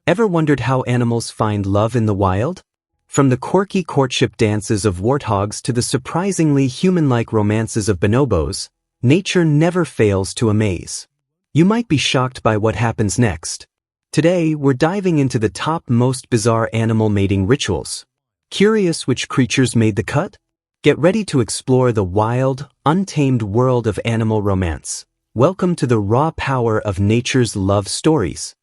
Ever wondered how animals find love in the wild? From the quirky courtship dances of warthogs to the surprisingly human-like romances of bonobos, nature never fails to amaze. You might be shocked by what happens next. Today, we're diving into the top most bizarre animal mating rituals. Curious which creatures made the cut? Get ready to explore the wild, untamed world of animal romance. Welcome to the raw power of nature's love stories.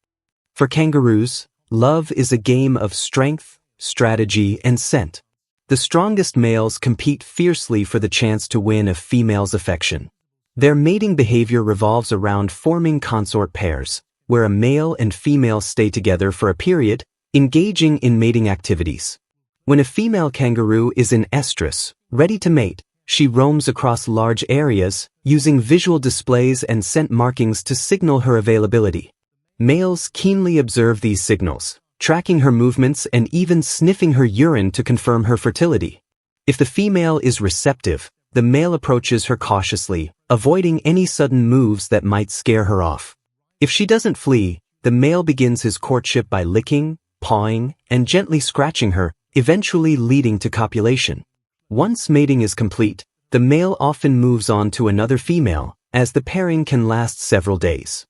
For kangaroos, love is a game of strength, strategy, and scent. The strongest males compete fiercely for the chance to win a female's affection. Their mating behavior revolves around forming consort pairs, where a male and female stay together for a period, engaging in mating activities. When a female kangaroo is in estrus, ready to mate, she roams across large areas, using visual displays and scent markings to signal her availability. Males keenly observe these signals, tracking her movements and even sniffing her urine to confirm her fertility. If the female is receptive, the male approaches her cautiously, avoiding any sudden moves that might scare her off. If she doesn't flee, the male begins his courtship by licking, pawing, and gently scratching her, eventually leading to copulation. Once mating is complete, the male often moves on to another female, as the pairing can last several days.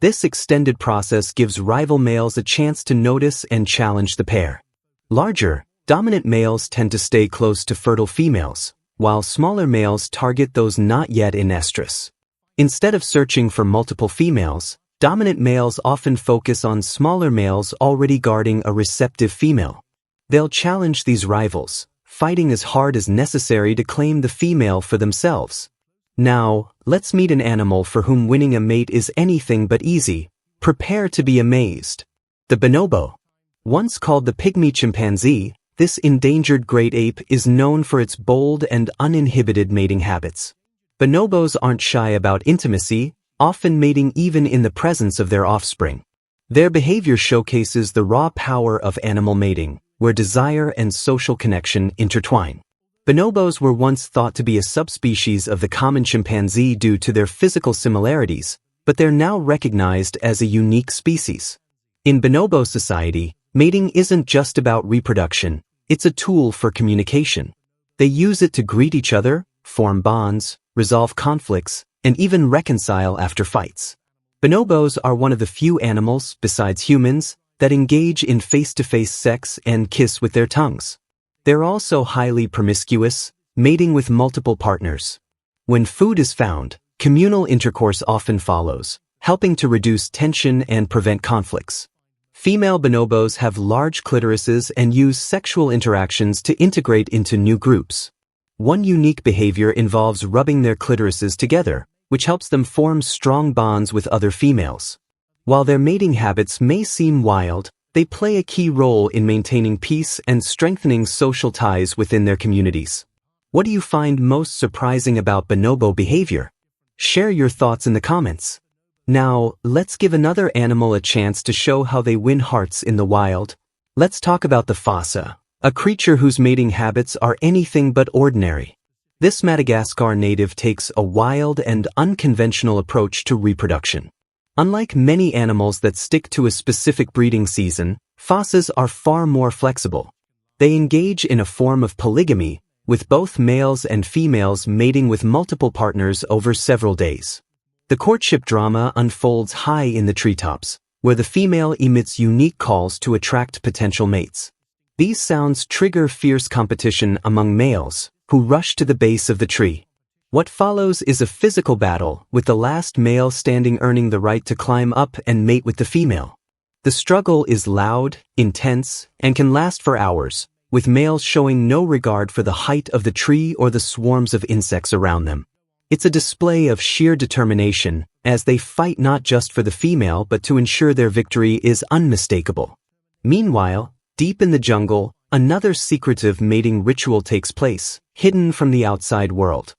This extended process gives rival males a chance to notice and challenge the pair. Larger, dominant males tend to stay close to fertile females, while smaller males target those not yet in estrus. Instead of searching for multiple females, dominant males often focus on smaller males already guarding a receptive female. They'll challenge these rivals, fighting as hard as necessary to claim the female for themselves. Now, let's meet an animal for whom winning a mate is anything but easy. Prepare to be amazed. The bonobo. Once called the pygmy chimpanzee, this endangered great ape is known for its bold and uninhibited mating habits. Bonobos aren't shy about intimacy, often mating even in the presence of their offspring. Their behavior showcases the raw power of animal mating, where desire and social connection intertwine. Bonobos were once thought to be a subspecies of the common chimpanzee due to their physical similarities, but they're now recognized as a unique species. In bonobo society, mating isn't just about reproduction, it's a tool for communication. They use it to greet each other, form bonds, resolve conflicts, and even reconcile after fights. Bonobos are one of the few animals, besides humans, that engage in face-to-face sex and kiss with their tongues. They're also highly promiscuous, mating with multiple partners. When food is found, communal intercourse often follows, helping to reduce tension and prevent conflicts. Female bonobos have large clitorises and use sexual interactions to integrate into new groups. One unique behavior involves rubbing their clitorises together, which helps them form strong bonds with other females. While their mating habits may seem wild, they play a key role in maintaining peace and strengthening social ties within their communities. What do you find most surprising about bonobo behavior? Share your thoughts in the comments. Now, let's give another animal a chance to show how they win hearts in the wild. Let's talk about the fossa, a creature whose mating habits are anything but ordinary. This Madagascar native takes a wild and unconventional approach to reproduction. Unlike many animals that stick to a specific breeding season, fossas are far more flexible. They engage in a form of polygamy, with both males and females mating with multiple partners over several days. The courtship drama unfolds high in the treetops, where the female emits unique calls to attract potential mates. These sounds trigger fierce competition among males, who rush to the base of the tree. What follows is a physical battle, with the last male standing earning the right to climb up and mate with the female. The struggle is loud, intense, and can last for hours, with males showing no regard for the height of the tree or the swarms of insects around them. It's a display of sheer determination, as they fight not just for the female but to ensure their victory is unmistakable. Meanwhile, deep in the jungle, another secretive mating ritual takes place, hidden from the outside world.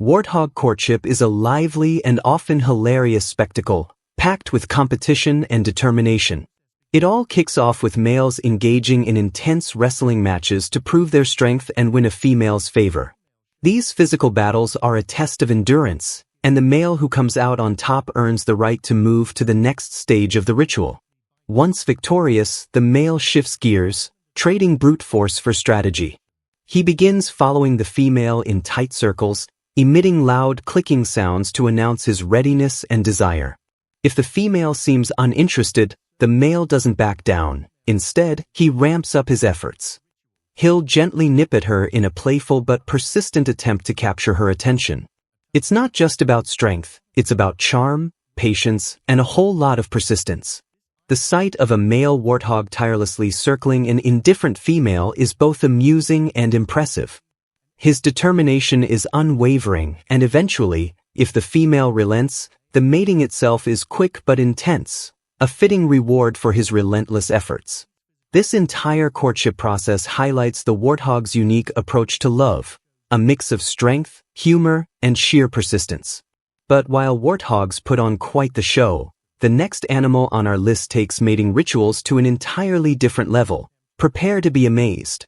Warthog courtship is a lively and often hilarious spectacle, packed with competition and determination. It all kicks off with males engaging in intense wrestling matches to prove their strength and win a female's favor. These physical battles are a test of endurance, and the male who comes out on top earns the right to move to the next stage of the ritual. Once victorious, the male shifts gears, trading brute force for strategy. He begins following the female in tight circles, emitting loud clicking sounds to announce his readiness and desire. If the female seems uninterested, the male doesn't back down. Instead, he ramps up his efforts. He'll gently nip at her in a playful but persistent attempt to capture her attention. It's not just about strength, it's about charm, patience, and a whole lot of persistence. The sight of a male warthog tirelessly circling an indifferent female is both amusing and impressive. His determination is unwavering, and eventually, if the female relents, the mating itself is quick but intense, a fitting reward for his relentless efforts. This entire courtship process highlights the warthog's unique approach to love, a mix of strength, humor, and sheer persistence. But while warthogs put on quite the show, the next animal on our list takes mating rituals to an entirely different level. Prepare to be amazed.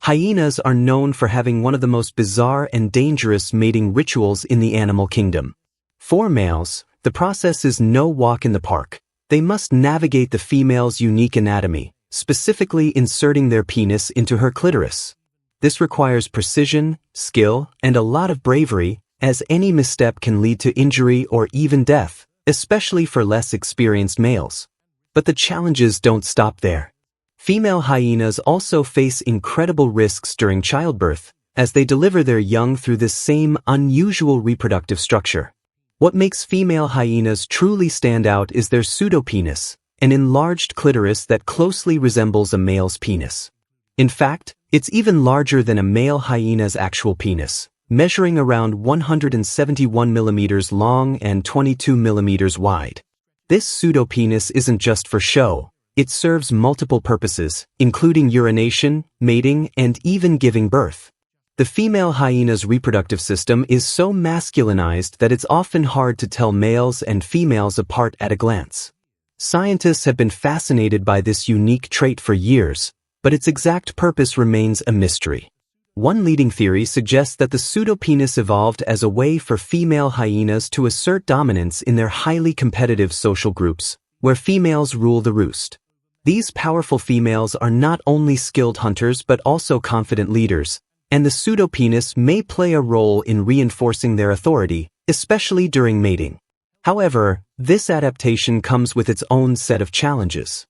Hyenas are known for having one of the most bizarre and dangerous mating rituals in the animal kingdom. For males, the process is no walk in the park. They must navigate the female's unique anatomy, specifically inserting their penis into her clitoris. This requires precision, skill, and a lot of bravery, as any misstep can lead to injury or even death, especially for less experienced males. But the challenges don't stop there. Female hyenas also face incredible risks during childbirth, as they deliver their young through this same unusual reproductive structure. What makes female hyenas truly stand out is their pseudopenis, an enlarged clitoris that closely resembles a male's penis. In fact, it's even larger than a male hyena's actual penis, measuring around 171 millimeters long and 22 millimeters wide. This pseudopenis isn't just for show. It serves multiple purposes, including urination, mating, and even giving birth. The female hyena's reproductive system is so masculinized that it's often hard to tell males and females apart at a glance. Scientists have been fascinated by this unique trait for years, but its exact purpose remains a mystery. One leading theory suggests that the pseudopenis evolved as a way for female hyenas to assert dominance in their highly competitive social groups, where females rule the roost. These powerful females are not only skilled hunters but also confident leaders, and the pseudopenis may play a role in reinforcing their authority, especially during mating. However, this adaptation comes with its own set of challenges.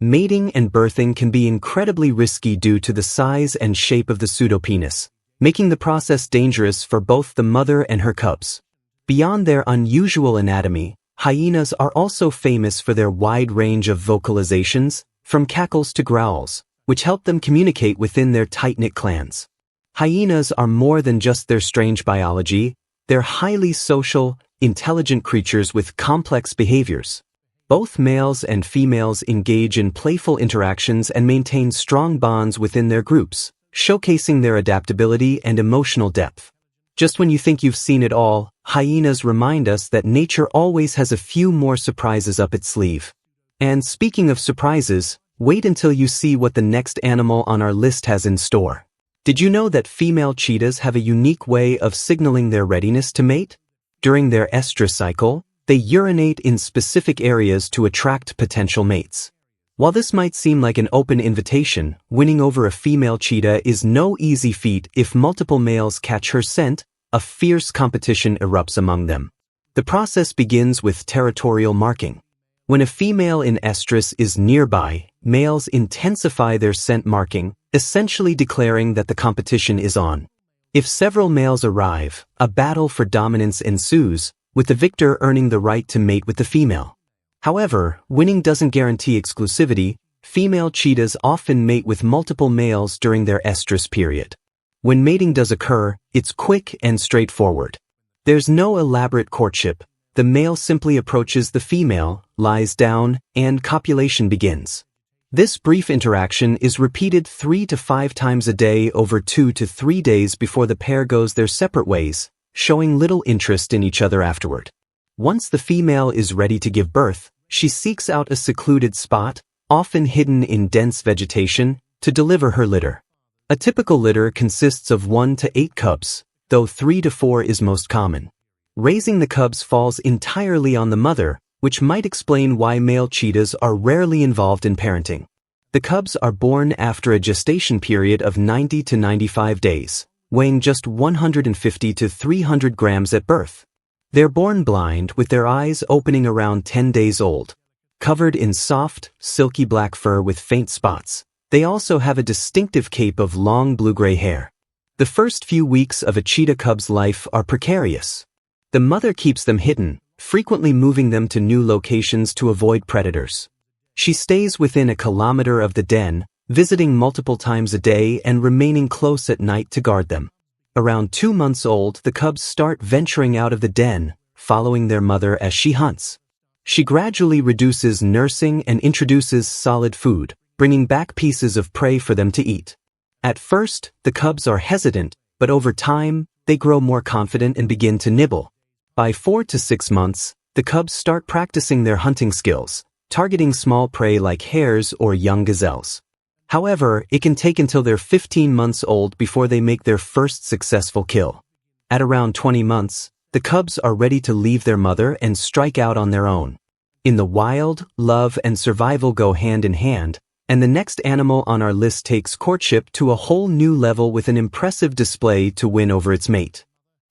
Mating and birthing can be incredibly risky due to the size and shape of the pseudopenis, making the process dangerous for both the mother and her cubs. Beyond their unusual anatomy, hyenas are also famous for their wide range of vocalizations, from cackles to growls, which help them communicate within their tight-knit clans. Hyenas are more than just their strange biology, they're highly social, intelligent creatures with complex behaviors. Both males and females engage in playful interactions and maintain strong bonds within their groups, showcasing their adaptability and emotional depth. Just when you think you've seen it all, hyenas remind us that nature always has a few more surprises up its sleeve. And speaking of surprises, wait until you see what the next animal on our list has in store. Did you know that female cheetahs have a unique way of signaling their readiness to mate? During their estrus cycle, they urinate in specific areas to attract potential mates. While this might seem like an open invitation, winning over a female cheetah is no easy feat. If multiple males catch her scent, a fierce competition erupts among them. The process begins with territorial marking. When a female in estrus is nearby, males intensify their scent marking, essentially declaring that the competition is on. If several males arrive, a battle for dominance ensues, with the victor earning the right to mate with the female. However, winning doesn't guarantee exclusivity. Female cheetahs often mate with multiple males during their estrus period. When mating does occur, it's quick and straightforward. There's no elaborate courtship. The male simply approaches the female, lies down, and copulation begins. This brief interaction is repeated 3 to 5 times a day over 2 to 3 days before the pair goes their separate ways, showing little interest in each other afterward. Once the female is ready to give birth, she seeks out a secluded spot, often hidden in dense vegetation, to deliver her litter. A typical litter consists of 1 to 8 cubs, though 3 to 4 is most common. Raising the cubs falls entirely on the mother, which might explain why male cheetahs are rarely involved in parenting. The cubs are born after a gestation period of 90 to 95 days, weighing just 150 to 300 grams at birth. They're born blind with their eyes opening around 10 days old. Covered in soft, silky black fur with faint spots, they also have a distinctive cape of long blue-gray hair. The first few weeks of a cheetah cub's life are precarious. The mother keeps them hidden, frequently moving them to new locations to avoid predators. She stays within a kilometer of the den, visiting multiple times a day and remaining close at night to guard them. Around 2 months old, the cubs start venturing out of the den, following their mother as she hunts. She gradually reduces nursing and introduces solid food, bringing back pieces of prey for them to eat. At first, the cubs are hesitant, but over time, they grow more confident and begin to nibble. By 4 to 6 months, the cubs start practicing their hunting skills, targeting small prey like hares or young gazelles. However, it can take until they're 15 months old before they make their first successful kill. At around 20 months, the cubs are ready to leave their mother and strike out on their own. In the wild, love and survival go hand in hand, and the next animal on our list takes courtship to a whole new level with an impressive display to win over its mate.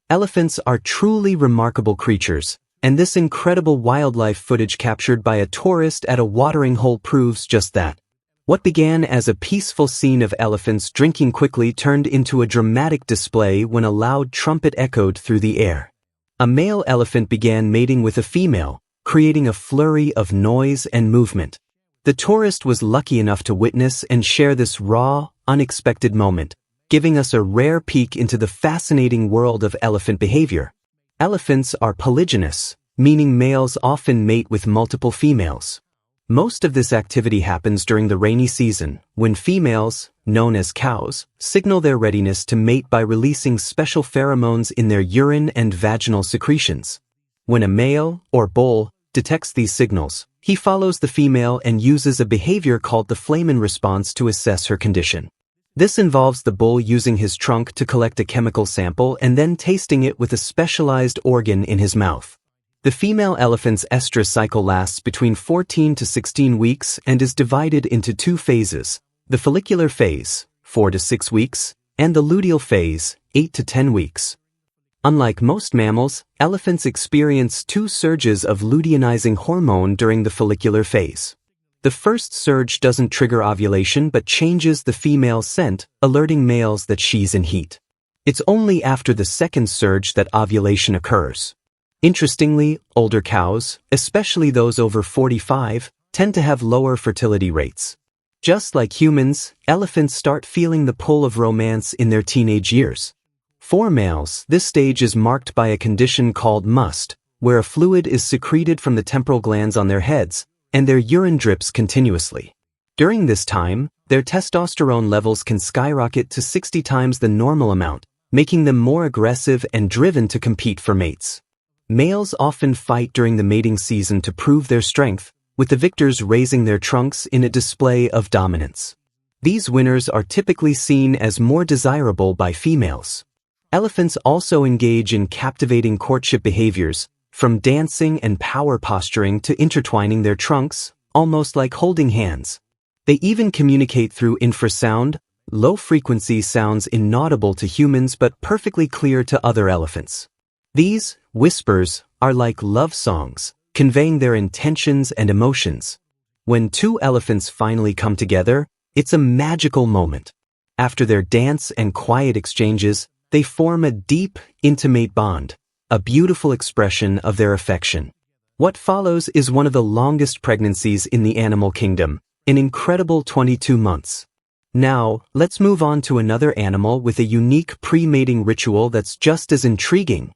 Elephants are truly remarkable creatures, and this incredible wildlife footage captured by a tourist at a watering hole proves just that. What began as a peaceful scene of elephants drinking quickly turned into a dramatic display when a loud trumpet echoed through the air. A male elephant began mating with a female, creating a flurry of noise and movement. The tourist was lucky enough to witness and share this raw, unexpected moment, giving us a rare peek into the fascinating world of elephant behavior. Elephants are polygynous, meaning males often mate with multiple females. Most of this activity happens during the rainy season, when females, known as cows, signal their readiness to mate by releasing special pheromones in their urine and vaginal secretions. When a male, or bull, detects these signals, he follows the female and uses a behavior called the flamen response to assess her condition. This involves the bull using his trunk to collect a chemical sample and then tasting it with a specialized organ in his mouth. The female elephant's estrus cycle lasts between 14 to 16 weeks and is divided into 2 phases, the follicular phase, 4 to 6 weeks, and the luteal phase, 8 to 10 weeks. Unlike most mammals, elephants experience 2 surges of luteinizing hormone during the follicular phase. The first surge doesn't trigger ovulation but changes the female's scent, alerting males that she's in heat. It's only after the second surge that ovulation occurs. Interestingly, older cows, especially those over 45, tend to have lower fertility rates. Just like humans, elephants start feeling the pull of romance in their teenage years. For males, this stage is marked by a condition called must, where a fluid is secreted from the temporal glands on their heads, and their urine drips continuously. During this time, their testosterone levels can skyrocket to 60 times the normal amount, making them more aggressive and driven to compete for mates. Males often fight during the mating season to prove their strength, with the victors raising their trunks in a display of dominance. These winners are typically seen as more desirable by females. Elephants also engage in captivating courtship behaviors, from dancing and power posturing to intertwining their trunks, almost like holding hands. They even communicate through infrasound, low-frequency sounds inaudible to humans but perfectly clear to other elephants. These whispers are like love songs, conveying their intentions and emotions. When 2 elephants finally come together, it's a magical moment. After their dance and quiet exchanges, they form a deep, intimate bond, a beautiful expression of their affection. What follows is one of the longest pregnancies in the animal kingdom, an incredible 22 months. Now, let's move on to another animal with a unique pre-mating ritual that's just as intriguing.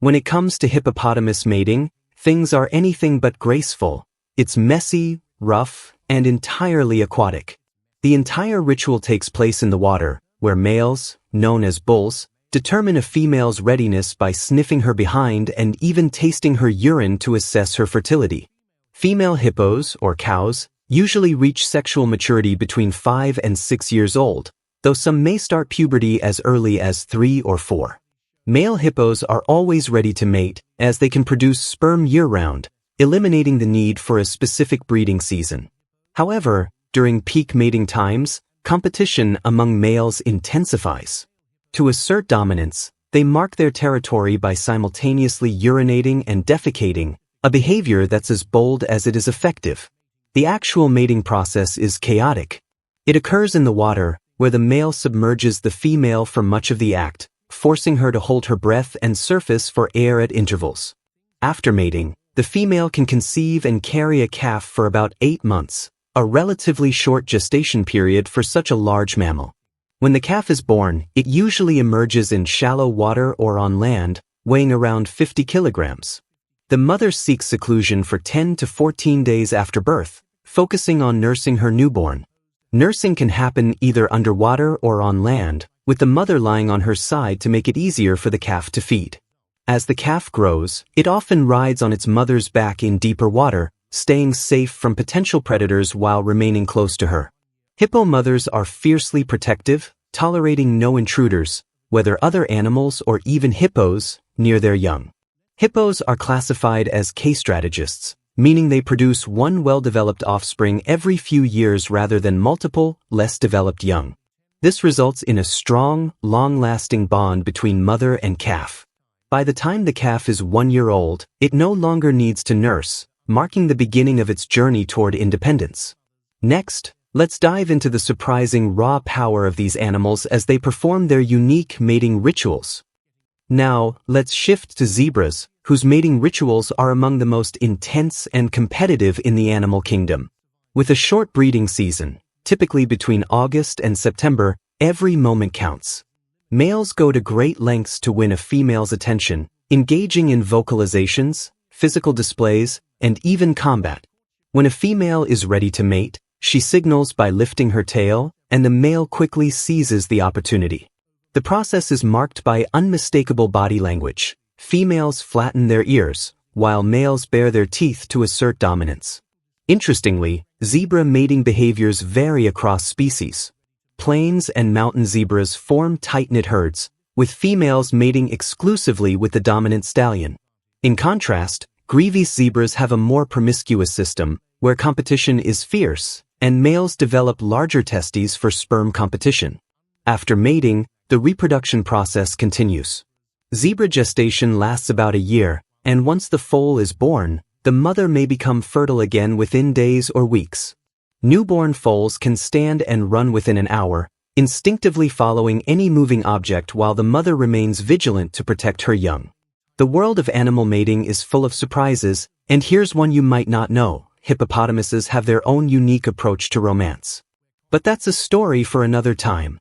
When it comes to hippopotamus mating, things are anything but graceful. It's messy, rough, and entirely aquatic. The entire ritual takes place in the water, where males, known as bulls, determine a female's readiness by sniffing her behind and even tasting her urine to assess her fertility. Female hippos, or cows, usually reach sexual maturity between 5 and 6 years old, though some may start puberty as early as 3 or 4. Male hippos are always ready to mate, as they can produce sperm year-round, eliminating the need for a specific breeding season. However, during peak mating times, competition among males intensifies. To assert dominance, they mark their territory by simultaneously urinating and defecating, a behavior that's as bold as it is effective. The actual mating process is chaotic. It occurs in the water, where the male submerges the female for much of the act, forcing her to hold her breath and surface for air at intervals. After mating, the female can conceive and carry a calf for about 8 months, a relatively short gestation period for such a large mammal. When the calf is born, it usually emerges in shallow water or on land, weighing around 50 kilograms. The mother seeks seclusion for 10 to 14 days after birth, focusing on nursing her newborn. Nursing can happen either underwater or on land, with the mother lying on her side to make it easier for the calf to feed. As the calf grows, it often rides on its mother's back in deeper water, staying safe from potential predators while remaining close to her. Hippo mothers are fiercely protective, tolerating no intruders, whether other animals or even hippos, near their young. Hippos are classified as K-strategists, meaning they produce one well-developed offspring every few years rather than multiple, less developed young. This results in a strong, long-lasting bond between mother and calf. By the time the calf is 1 year old, it no longer needs to nurse, marking the beginning of its journey toward independence. Next, let's dive into the surprising raw power of these animals as they perform their unique mating rituals. Now, let's shift to zebras, whose mating rituals are among the most intense and competitive in the animal kingdom. With a short breeding season, typically between August and September, every moment counts. Males go to great lengths to win a female's attention, engaging in vocalizations, physical displays, and even combat. When a female is ready to mate, she signals by lifting her tail, and the male quickly seizes the opportunity. The process is marked by unmistakable body language. Females flatten their ears, while males bare their teeth to assert dominance. Interestingly, zebra mating behaviors vary across species. Plains and mountain zebras form tight-knit herds, with females mating exclusively with the dominant stallion. In contrast, Grevy's zebras have a more promiscuous system, where competition is fierce, and males develop larger testes for sperm competition. After mating, the reproduction process continues. Zebra gestation lasts about a year, and once the foal is born, the mother may become fertile again within days or weeks. Newborn foals can stand and run within an hour, instinctively following any moving object while the mother remains vigilant to protect her young. The world of animal mating is full of surprises, and here's one you might not know. Hippopotamuses have their own unique approach to romance. But that's a story for another time.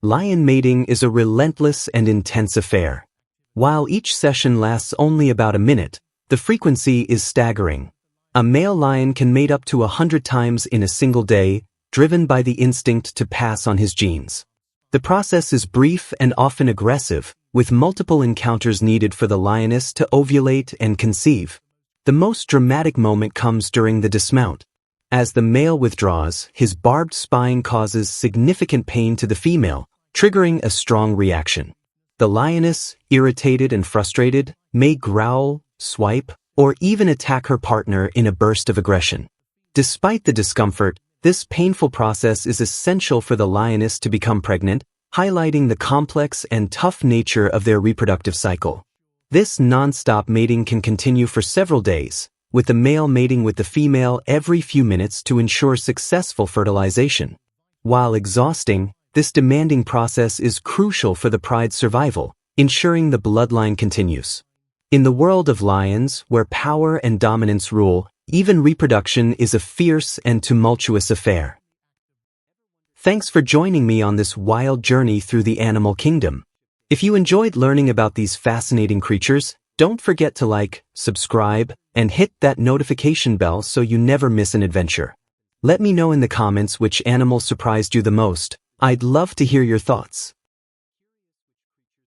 Lion mating is a relentless and intense affair. While each session lasts only about a minute, the frequency is staggering. A male lion can mate up to 100 times in a single day, driven by the instinct to pass on his genes. The process is brief and often aggressive, with multiple encounters needed for the lioness to ovulate and conceive. The most dramatic moment comes during the dismount. As the male withdraws, his barbed spine causes significant pain to the female, triggering a strong reaction. The lioness, irritated and frustrated, may growl, swipe, or even attack her partner in a burst of aggression. Despite the discomfort, this painful process is essential for the lioness to become pregnant, highlighting the complex and tough nature of their reproductive cycle. This non-stop mating can continue for several days, with the male mating with the female every few minutes to ensure successful fertilization. While exhausting, this demanding process is crucial for the pride's survival, ensuring the bloodline continues. In the world of lions, where power and dominance rule, even reproduction is a fierce and tumultuous affair. Thanks for joining me on this wild journey through the animal kingdom. If you enjoyed learning about these fascinating creatures, don't forget to like, subscribe, and hit that notification bell so you never miss an adventure. Let me know in the comments which animal surprised you the most. I'd love to hear your thoughts.